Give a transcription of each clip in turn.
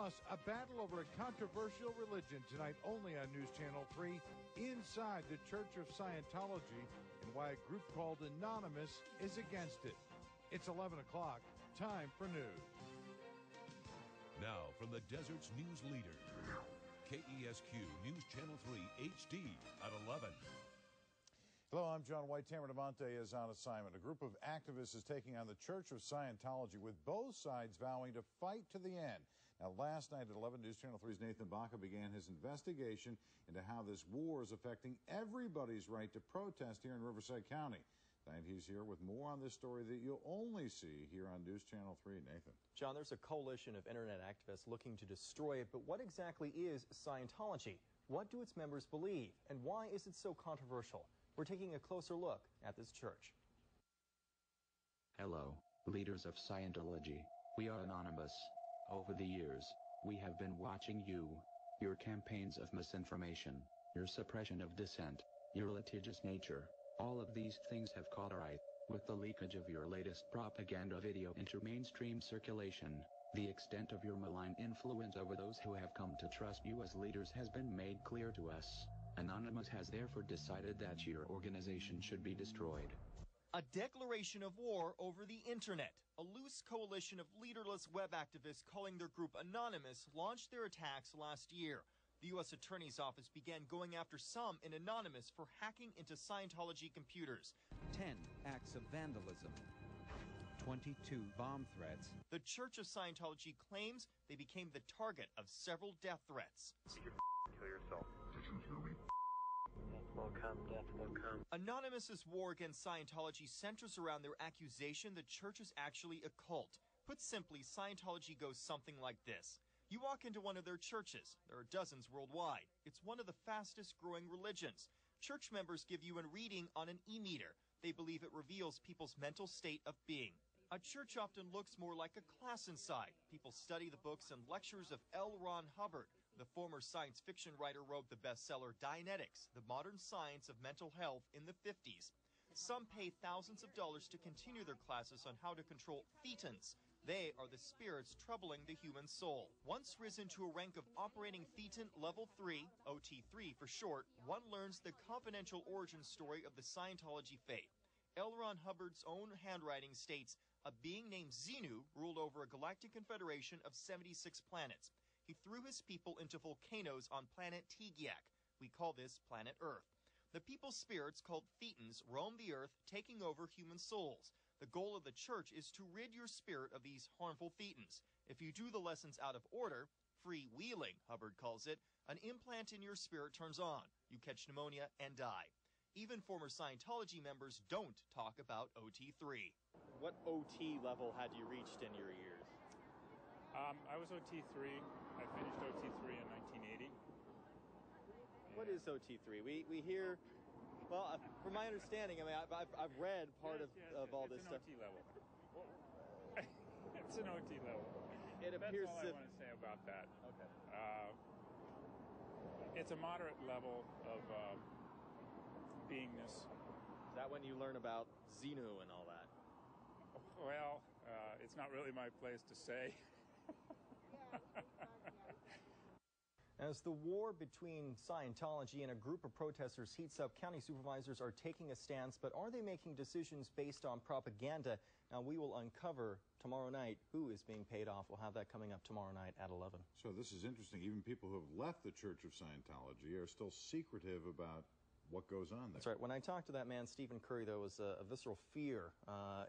Plus, a battle over a controversial religion tonight only on News Channel 3, inside the Church of Scientology, and why a group called Anonymous is against it. It's 11 o'clock. Time for news. Now from the desert's news leader, KESQ News Channel 3 HD at 11. Hello, I'm John White. Tamara Devante is on assignment. A group of activists is taking on the Church of Scientology, with both sides vowing to fight to the end. Now, last night at 11, News Channel 3's Nathan Baca began his investigation into how this war is affecting everybody's right to protest here in Riverside County. And he's here with more on this story that you'll only see here on News Channel 3. Nathan. John, there's a coalition of internet activists looking to destroy it, but what exactly is Scientology? What do its members believe? And why is it so controversial? We're taking a closer look at this church. Hello, leaders of Scientology. We are Anonymous. Over the years, we have been watching you, your campaigns of misinformation, your suppression of dissent, your litigious nature. All of these things have caught our eye. With the leakage of your latest propaganda video into mainstream circulation, the extent of your malign influence over those who have come to trust you as leaders has been made clear to us. Anonymous has therefore decided that your organization should be destroyed. A declaration of war over the internet. A loose coalition of leaderless web activists calling their group Anonymous launched their attacks last year. The U.S. Attorney's Office began going after some in Anonymous for hacking into Scientology computers. 10 acts of vandalism. 22 bomb threats. The Church of Scientology claims they became the target of several death threats. You can kill yourself. Did you hear me? Death will come, death will come. Anonymous's war against Scientology centers around their accusation the church is actually a cult. Put simply, Scientology goes something like this. You walk into one of their churches. There are dozens worldwide. It's one of the fastest growing religions. Church members give you a reading on an e-meter. They believe it reveals people's mental state of being. A church often looks more like a class inside. People study the books and lectures of L. Ron Hubbard. The former science fiction writer wrote the bestseller Dianetics, the modern science of mental health, in the 50s. Some pay thousands of dollars to continue their classes on how to control thetans. They are the spirits troubling the human soul. Once risen to a rank of operating thetan level 3, OT3 for short, one learns the confidential origin story of the Scientology faith. L. Ron Hubbard's own handwriting states, a being named Xenu ruled over a galactic confederation of 76 planets. He threw his people into volcanoes on planet Tegiak. We call this planet Earth. The people's spirits, called thetans, roam the Earth, taking over human souls. The goal of the church is to rid your spirit of these harmful thetans. If you do the lessons out of order, freewheeling, Hubbard calls it, an implant in your spirit turns on. You catch pneumonia and die. Even former Scientology members don't talk about OT3. What OT level had you reached in your years? I was OT3. I finished OT3 in 1980. What is OT3? We hear, well, from my understanding, I mean, I've read part of all this stuff. It's an OT level. It's an OT level. It appears That's all I want to say about that. Okay. It's a moderate level of beingness. Is that when you learn about Xenu and all that? Well, it's not really my place to say. As the war between Scientology and a group of protesters heats up, county supervisors are taking a stance, but are they making decisions based on propaganda? Now, we will uncover tomorrow night who is being paid off. We'll have that coming up tomorrow night at 11. So this is interesting. Even people who have left the Church of Scientology are still secretive about what goes on there. That's right. When I talked to that man, Stephen Curry, there was a visceral fear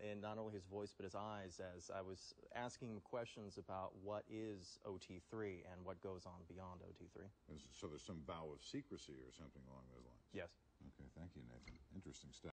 in not only his voice but his eyes as I was asking him questions about what is OT3 and what goes on beyond OT3. So there's some vow of secrecy or something along those lines? Yes. Okay, thank you, Nathan. Interesting stuff.